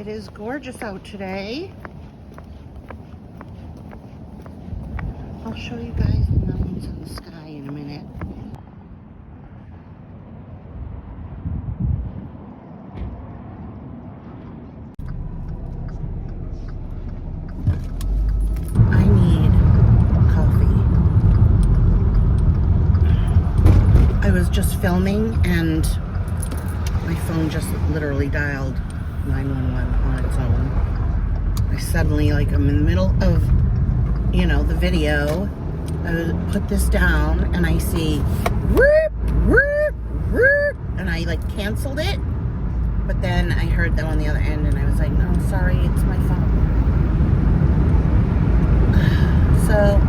It is gorgeous out today. I'll show you guys the mountains and the sky in a minute. I need coffee. I was just filming and my phone just literally dialed 911 on its own. I suddenly, like, I'm in the middle of, the video. I put this down and I see whoop, whoop, whoop, and I canceled it. But then I heard them on the other end and I was like, no, sorry, it's my phone. So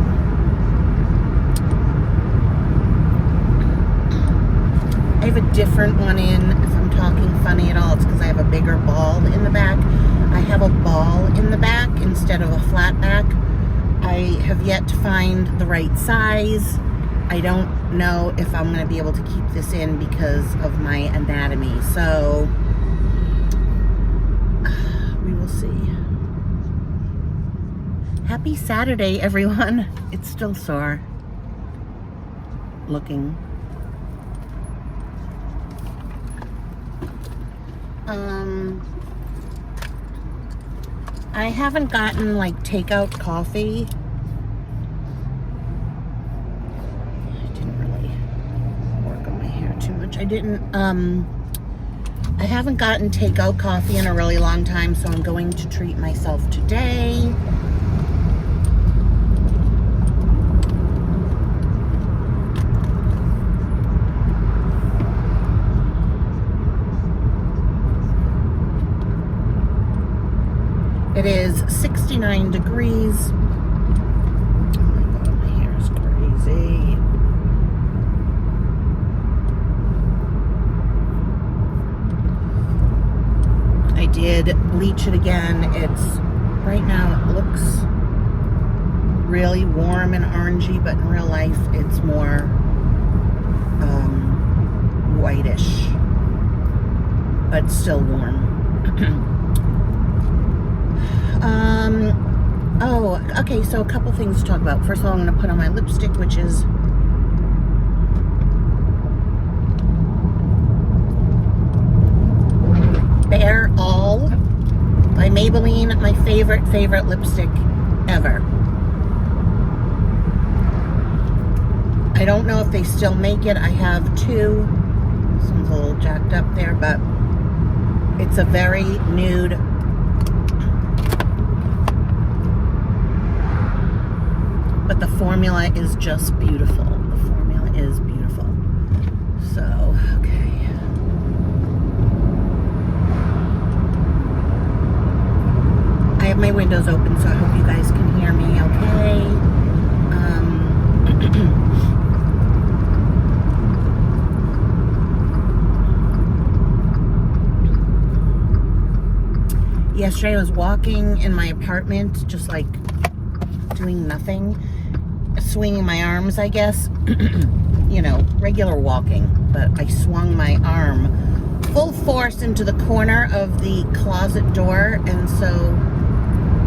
I have a different one in. If I'm talking funny at all, it's because I have a bigger ball in the back. I have a ball in the back instead of a flat back. I have yet to find the right size. I don't know if I'm going to be able to keep this in because of my anatomy. So we will see. Happy Saturday, everyone. It's still sore looking. I haven't gotten takeout coffee. I didn't really work on my hair too much. I haven't gotten takeout coffee in a really long time, so I'm going to treat myself today. It is 69 degrees. Oh my God, my hair is crazy. I did bleach it again. Right now it looks really warm and orangey, but in real life it's more whitish, but still warm. Okay, so a couple things to talk about. First of all, I'm going to put on my lipstick, which is Bare All by Maybelline, my favorite lipstick ever. I don't know if they still make it. I have two. This one's a little jacked up there, but it's a very nude, but the formula is just beautiful. The formula is beautiful. So, okay. I have my windows open, so I hope you guys can hear me okay. Yesterday I was walking in my apartment, just doing nothing, swinging my arms, I guess, regular walking, but I swung my arm full force into the corner of the closet door, and so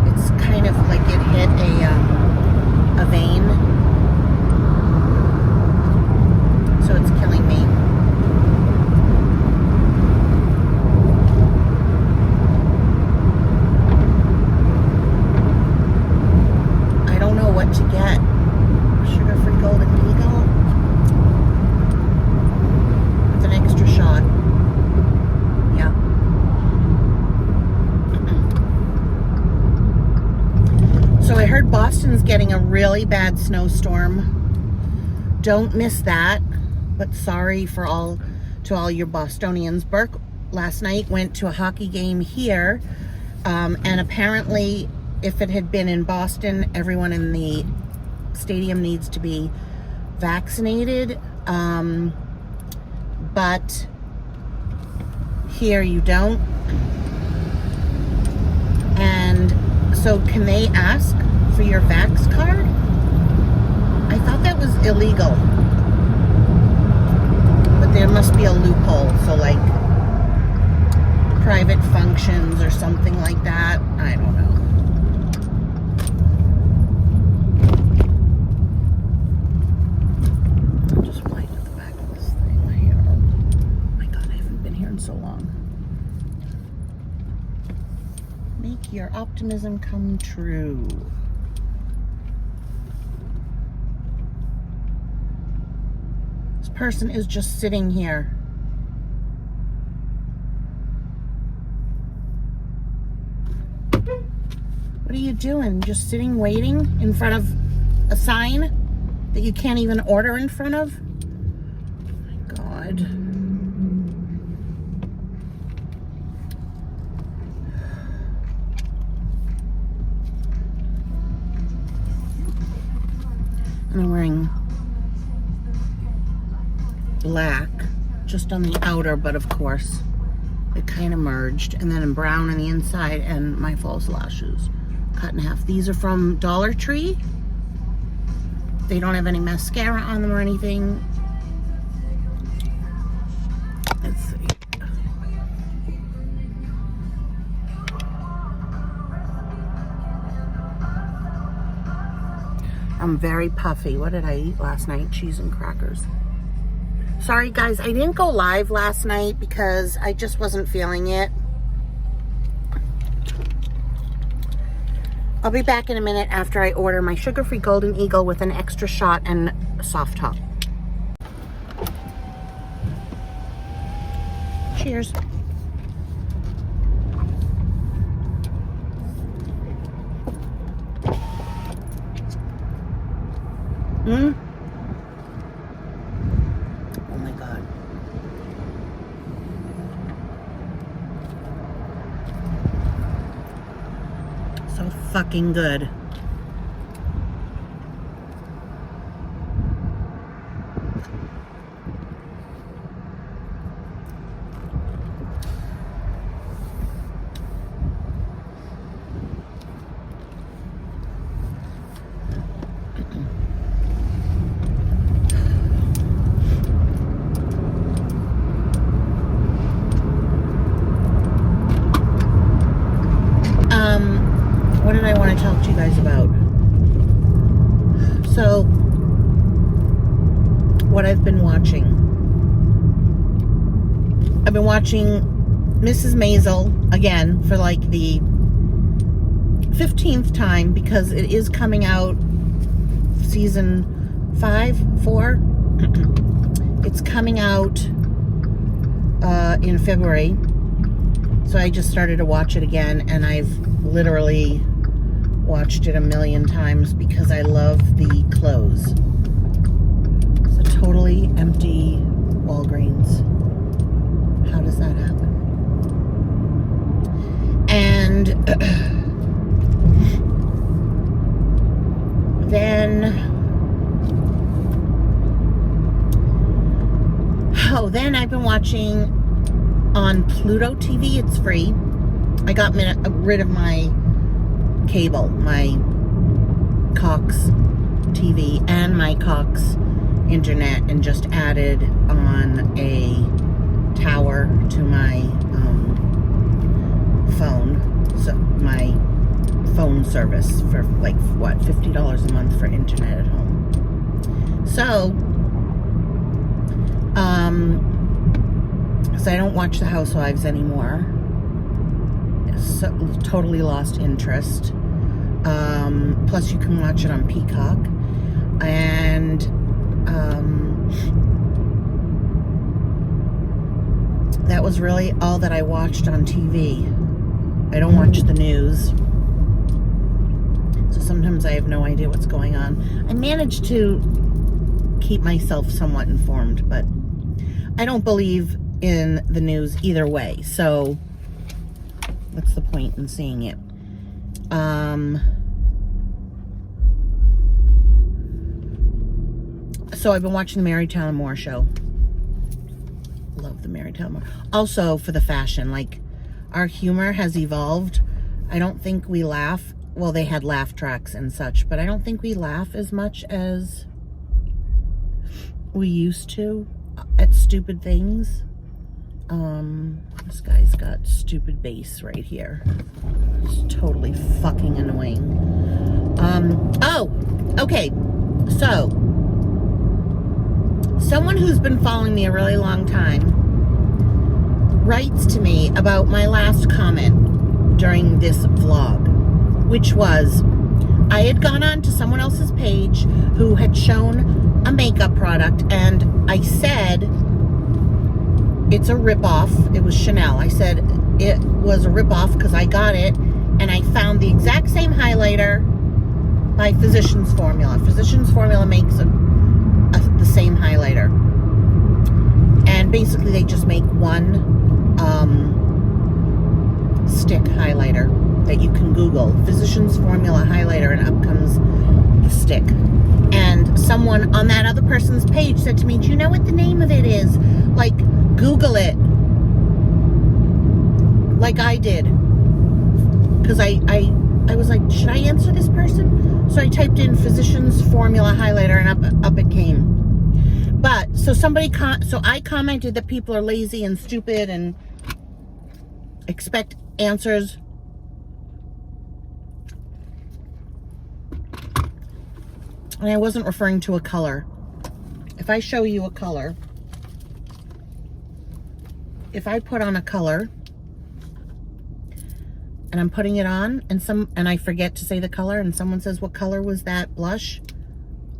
it's kind of like it hit a vein, so it's killing me. To get sugar-free golden eagle with an extra shot. Yeah. So I heard Boston's getting a really bad snowstorm. Don't miss that, but sorry to all your Bostonians. Burke last night went to a hockey game here, and apparently if it had been in Boston, everyone in the stadium needs to be vaccinated. But here you don't. And so can they ask for your vax card? I thought that was illegal. But there must be a loophole. So private functions or something like that. I don't know. I'm just white at the back of this thing here. Oh my God, I haven't been here in so long. Make your optimism come true. This person is just sitting here. What are you doing? Just sitting, waiting in front of a sign that you can't even order in front of? Oh my God. And I'm wearing black just on the outer, but of course it kind of merged, and then in brown on the inside, and my false lashes cut in half. These are from Dollar Tree. They don't have any mascara on them or anything. Let's see. I'm very puffy. What did I eat last night? Cheese and crackers. Sorry guys, I didn't go live last night because I just wasn't feeling it. I'll be back in a minute after I order my sugar-free Golden Eagle with an extra shot and soft top. Cheers. Oh my God. So fucking good. What did I want to talk to you guys about? So, what I've been watching. I've been watching Mrs. Maisel again for like the 15th time because it is coming out season 4. It's coming out in February. So I just started to watch it again, and I've literally watched it a million times because I love the clothes. It's a totally empty Walgreens. How does that happen? And then I've been watching on Pluto TV. It's free. I got rid of my cable, my Cox TV and my Cox internet, and just added on a tower to my phone. So my phone service for like what, $50 a month for internet at home. So I don't watch The Housewives anymore. So, totally lost interest. Plus you can watch it on Peacock. And that was really all that I watched on TV. I don't watch the news. So sometimes I have no idea what's going on. I managed to keep myself somewhat informed, but I don't believe in the news either way. So what's the point in seeing it? So I've been watching the Mary Tyler Moore show. Love the Mary Tyler Moore. Also for the fashion, like our humor has evolved. I don't think we laugh. Well, they had laugh tracks and such, but I don't think we laugh as much as we used to at stupid things. This guy's got stupid bass right here. It's totally fucking annoying. Oh, okay. So, someone who's been following me a really long time writes to me about my last comment during this vlog, which was, I had gone on to someone else's page who had shown a makeup product, and I said, it's a ripoff. It was Chanel. I said it was a ripoff because I got it, and I found the exact same highlighter by Physicians Formula. Physicians Formula makes the same highlighter, and basically they just make one stick highlighter that you can Google. Physicians Formula highlighter, and up comes the stick. And someone on that other person's page said to me, do you know what the name of it is? Like, Google it. Like I did. Because I was like, should I answer this person? So I typed in Physicians Formula highlighter, and up it came. But, so I commented that people are lazy and stupid and expect answers. And I wasn't referring to a color. If I show you a color, if I put on a color and I'm putting it on and I forget to say the color and someone says, what color was that blush?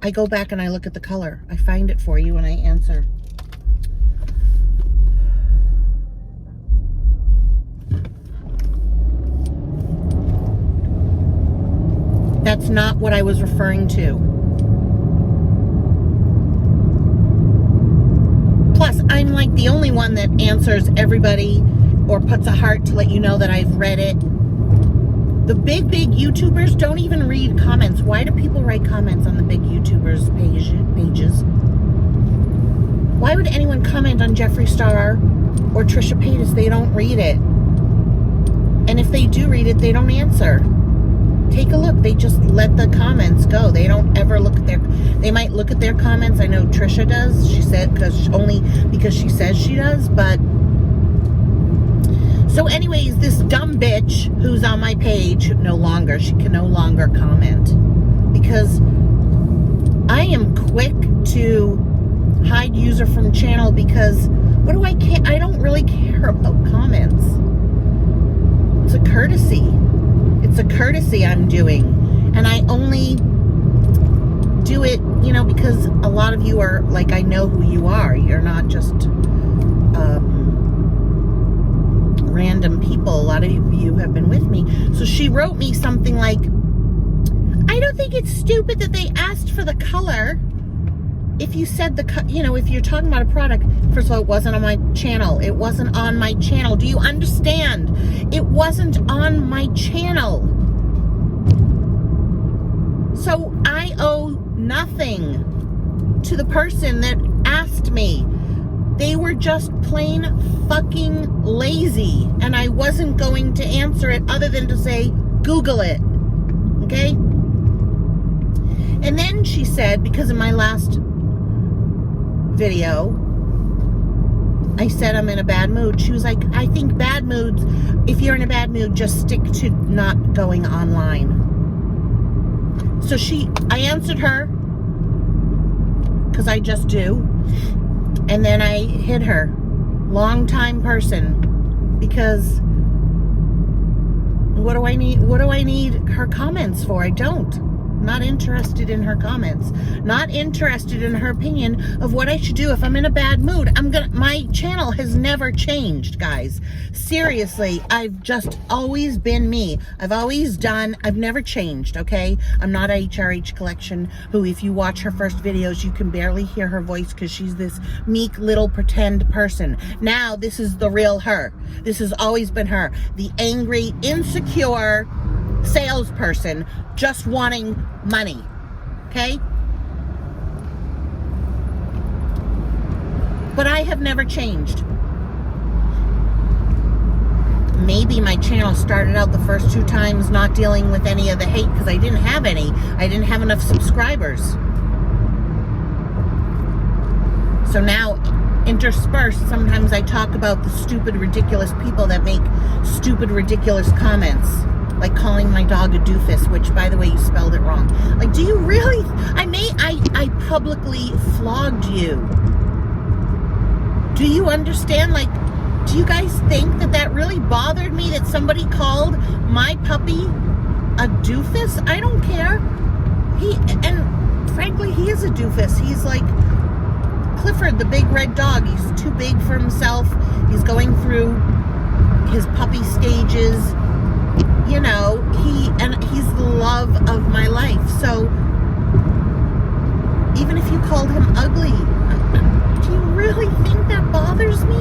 I go back and I look at the color. I find it for you and I answer. That's not what I was referring to. Plus, I'm like the only one that answers everybody or puts a heart to let you know that I've read it. The big YouTubers don't even read comments. Why do people write comments on the big YouTubers pages? Why would anyone comment on Jeffree Star or Trisha Paytas? They don't read it. And if they do read it, they don't answer. Take a look. They just let the comments go. They don't ever look at they might look at their comments. I know Trisha does. She said, only because she says she does, but. So anyways, this dumb bitch who's on my page, she can no longer comment. Because I am quick to hide user from channel because I don't really care about comments. It's a courtesy. It's a courtesy I'm doing, and I only do it, because a lot of you are, like, I know who you are. You're not just random people. A lot of you have been with me. So she wrote me something like, I don't think it's stupid that they asked for the color. If you said if you're talking about a product, first of all, it wasn't on my channel. It wasn't on my channel. Do you understand? It wasn't on my channel. So I owe nothing to the person that asked me. They were just plain fucking lazy. And I wasn't going to answer it other than to say, Google it. Okay? And then she said, because in my last video, I said I'm in a bad mood. She was like, I think bad moods, if you're in a bad mood, just stick to not going online. So I answered her, because I just do, and then I hit her. Long-time person, because what do I need her comments for? I don't. Not interested in her comments. Not interested in her opinion of what I should do if I'm in a bad mood. My channel has never changed, guys. Seriously, I've just always been me. I've never changed, okay? I'm not a HRH Collection, who if you watch her first videos, you can barely hear her voice because she's this meek little pretend person. Now, this is the real her. This has always been her. The angry, insecure salesperson just wanting money, okay? But I have never changed. Maybe my channel started out the first 2 times not dealing with any of the hate because I didn't have any. I didn't have enough subscribers. So now interspersed, sometimes I talk about the stupid, ridiculous people that make stupid, ridiculous comments. Like calling my dog a doofus, which, by the way, you spelled it wrong. Like, do you really? I publicly flogged you. Do you understand? Like, do you guys think that really bothered me that somebody called my puppy a doofus? I don't care. And frankly, he is a doofus. He's like Clifford, the big red dog. He's too big for himself. He's going through his puppy stages. You know, he's the love of my life. So even if you called him ugly, do you really think that bothers me?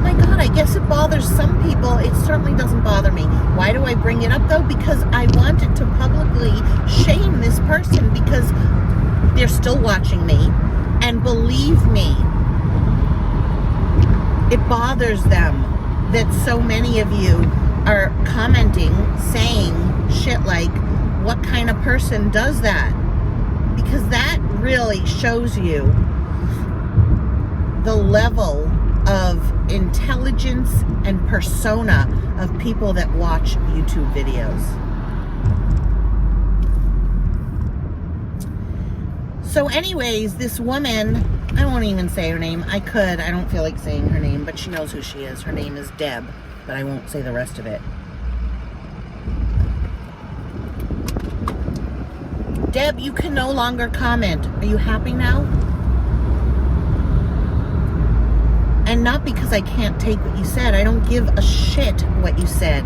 My God, I guess it bothers some people. It certainly doesn't bother me. Why do I bring it up though? Because I wanted to publicly shame this person because they're still watching me. And believe me, it bothers them that so many of you are commenting, saying shit like, what kind of person does that? Because that really shows you the level of intelligence and persona of people that watch YouTube videos. So anyways, this woman, I won't even say her name. I could, I don't feel like saying her name, but she knows who she is. Her name is Deb. But I won't say the rest of it. Deb, you can no longer comment. Are you happy now? And not because I can't take what you said. I don't give a shit what you said.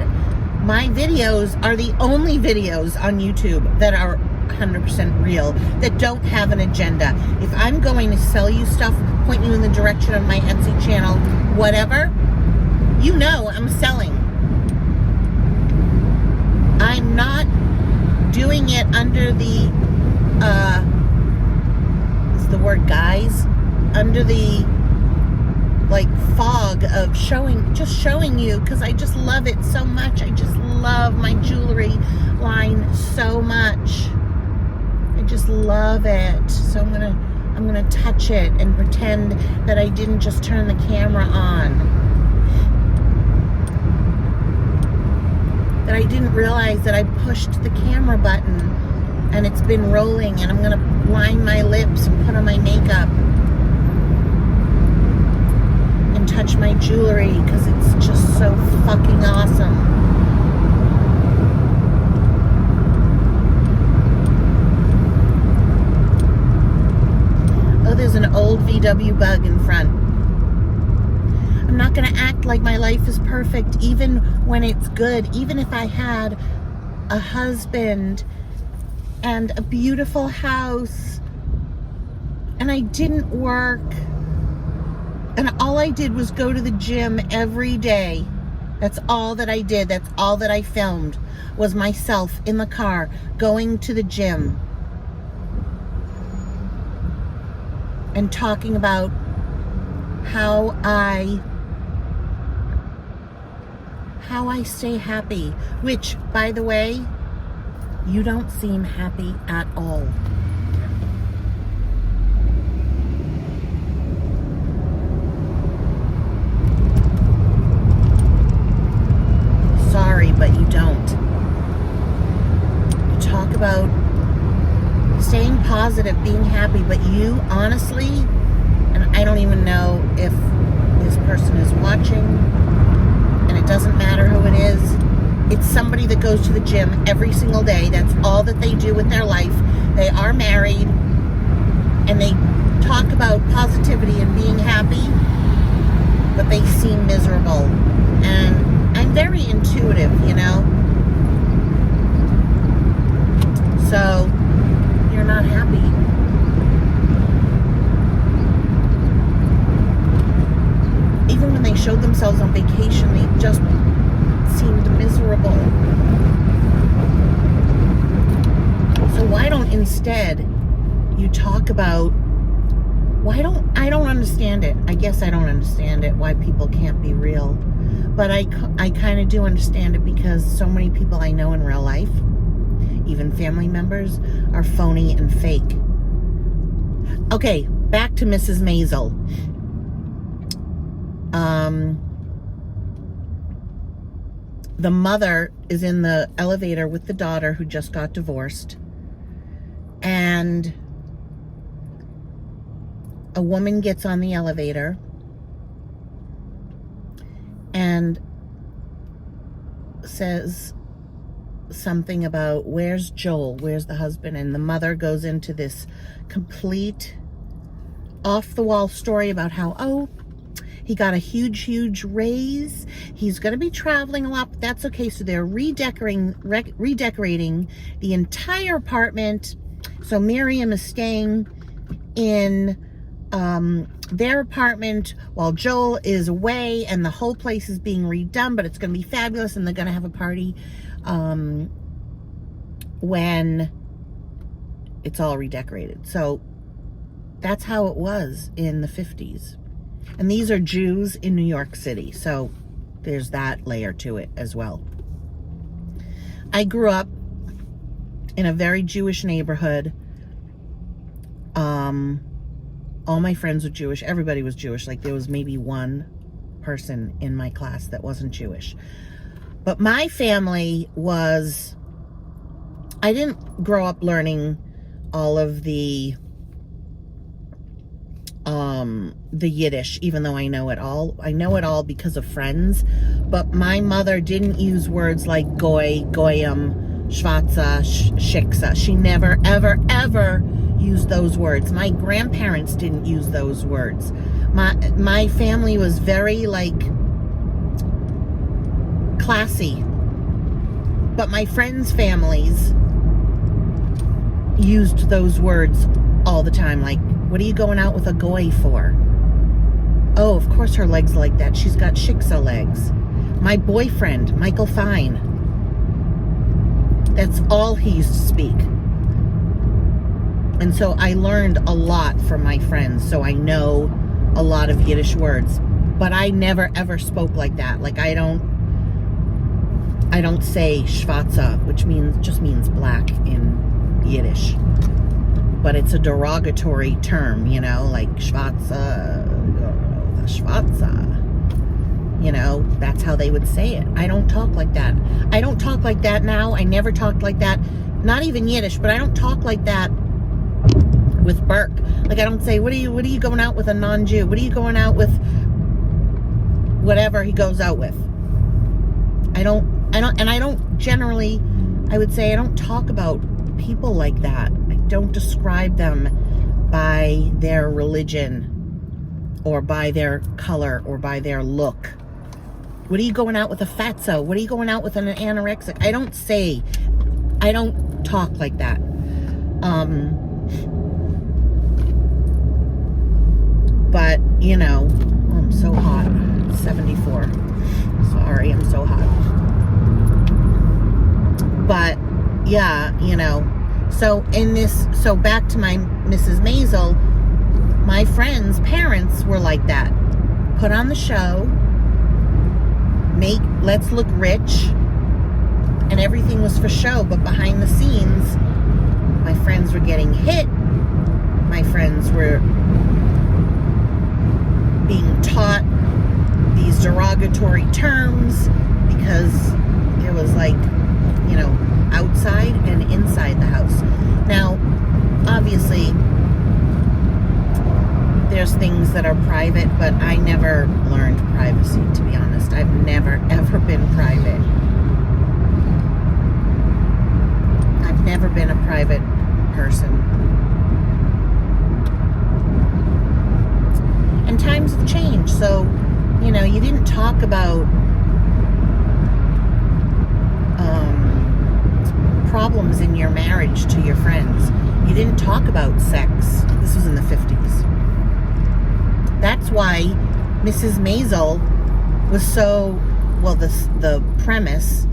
My videos are the only videos on YouTube that are 100% real, that don't have an agenda. If I'm going to sell you stuff, point you in the direction of my Etsy channel, whatever, you know I'm selling. I'm not doing it under the, is the word guise? Under the, like, fog of just showing you, because I just love it so much. I just love my jewelry line so much. I just love it. So I'm gonna touch it and pretend that I didn't just turn the camera on. That I didn't realize that I pushed the camera button and it's been rolling, and I'm gonna line my lips and put on my makeup and touch my jewelry because it's just so fucking awesome. Oh, there's an old VW bug in front. I'm not going to act like my life is perfect, even when it's good. Even if I had a husband and a beautiful house and I didn't work and all I did was go to the gym every day. That's all that I did. That's all that I filmed, was myself in the car going to the gym and talking about how I stay happy, which, by the way, you don't seem happy at all. Sorry, but you don't. You talk about staying positive, being happy, but you honestly, and I don't even know if this person is watching, and it doesn't matter who it is. It's somebody that goes to the gym every single day. That's all that they do with their life. They are married, and they talk about positivity and being happy, but they seem miserable. And I'm very intuitive, you know? So, you're not happy. Even when they showed themselves on vacation, they just seemed miserable. So why don't instead you talk about, I don't understand it. I guess I don't understand it, why people can't be real. But I kind of do understand it, because so many people I know in real life, even family members, are phony and fake. Okay, back to Mrs. Maisel. The mother is in the elevator with the daughter who just got divorced. And a woman gets on the elevator and says something about, where's Joel? Where's the husband? And the mother goes into this complete off-the-wall story about how, oh, he got a huge raise. He's going to be traveling a lot, but that's okay. So they're redecorating the entire apartment. So Miriam is staying in their apartment while Joel is away, and the whole place is being redone, but it's going to be fabulous, and they're going to have a party when it's all redecorated. So that's how it was in the 50s. And these are Jews in New York City, so there's that layer to it as well. I grew up in a very Jewish neighborhood. All my friends were Jewish. Everybody was Jewish. Like, there was maybe one person in my class that wasn't Jewish. But my family was... I didn't grow up learning all of the Yiddish, even though I know it all. I know it all because of friends. But my mother didn't use words like goy, goyim, shvatza, shiksa. She never, ever used those words. My grandparents didn't use those words. My family was very, like, classy. But my friends' families used those words all the time. Like, what are you going out with a goy for? Oh, of course her legs like that. She's got shiksa legs. My boyfriend, Michael Fine. That's all he used to speak. And so I learned a lot from my friends. So I know a lot of Yiddish words. But I never ever spoke like that. Like, I don't say shvatza, which just means black in Yiddish. But it's a derogatory term, you know, like shvatza, the shvatza. You know, that's how they would say it. I don't talk like that. I don't talk like that now. I never talked like that. Not even Yiddish, but I don't talk like that with Burke. Like, I don't say, what are you going out with a non-Jew? What are you going out with? Whatever he goes out with. I don't generally, I would say, I don't talk about people like that. I don't describe them by their religion or by their color or by their look. What are you going out with a fatso? What are you going out with an anorexic? I don't talk like that. But, you know, oh, I'm so hot. 74. Sorry, I'm so hot. But, yeah, you know, so back to my Mrs. Maisel, my friends' parents were like that. Put on the show, let's look rich, and everything was for show, but behind the scenes, my friends were getting hit, my friends were being taught these derogatory terms because there was, like, you know, outside and inside the house. Now, obviously, there's things that are private, but I never learned privacy, to be honest. I've never, ever been private. I've never been a private person. And times have changed, so, you know, you didn't talk about problems in your marriage to your friends. You didn't talk about sex. This was in the 50s. That's why Mrs. Maisel was so, well, the premise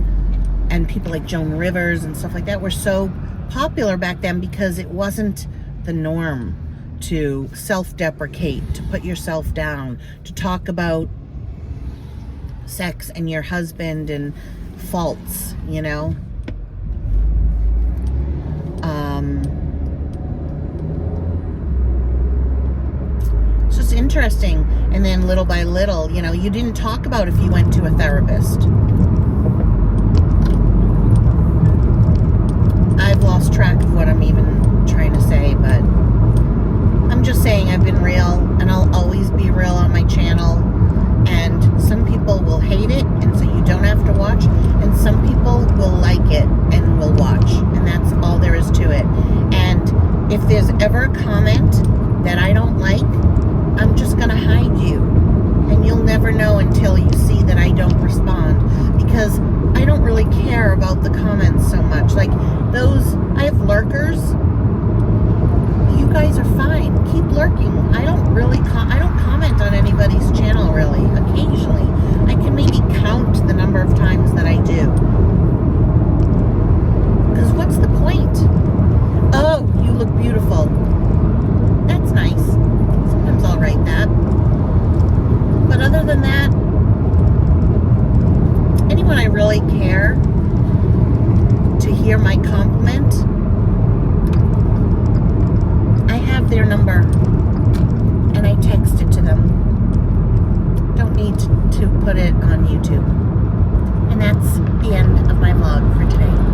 and people like Joan Rivers and stuff like that were so popular back then because it wasn't the norm to self-deprecate, to put yourself down, to talk about sex and your husband and faults, you know. It's just interesting. And then little by little, you know, you didn't talk about if you went to a therapist. I've lost track of what I'm even trying to say, but I'm just saying I've been real, and I'll always be real on my channel. And some people will hate it, and so you don't have to watch. And some people will like it and will watch. And that's all there is to it. And if there's ever a comment that I don't like, I'm just going to hide you. And you'll never know until you see that I don't respond. Because I don't really care about the comments so much. Like those, I have lurkers. You guys are fine. Keep lurking. I don't really, I don't comment on anybody's channel really. Occasionally. I can maybe count the number of times that I do. Because what's the point? Oh, you look beautiful. That's nice. Sometimes I'll write that. But other than that, anyone I really care to hear my compliment, I have their number and I text it to them. Don't need to put it on YouTube. And that's the end of my vlog for today.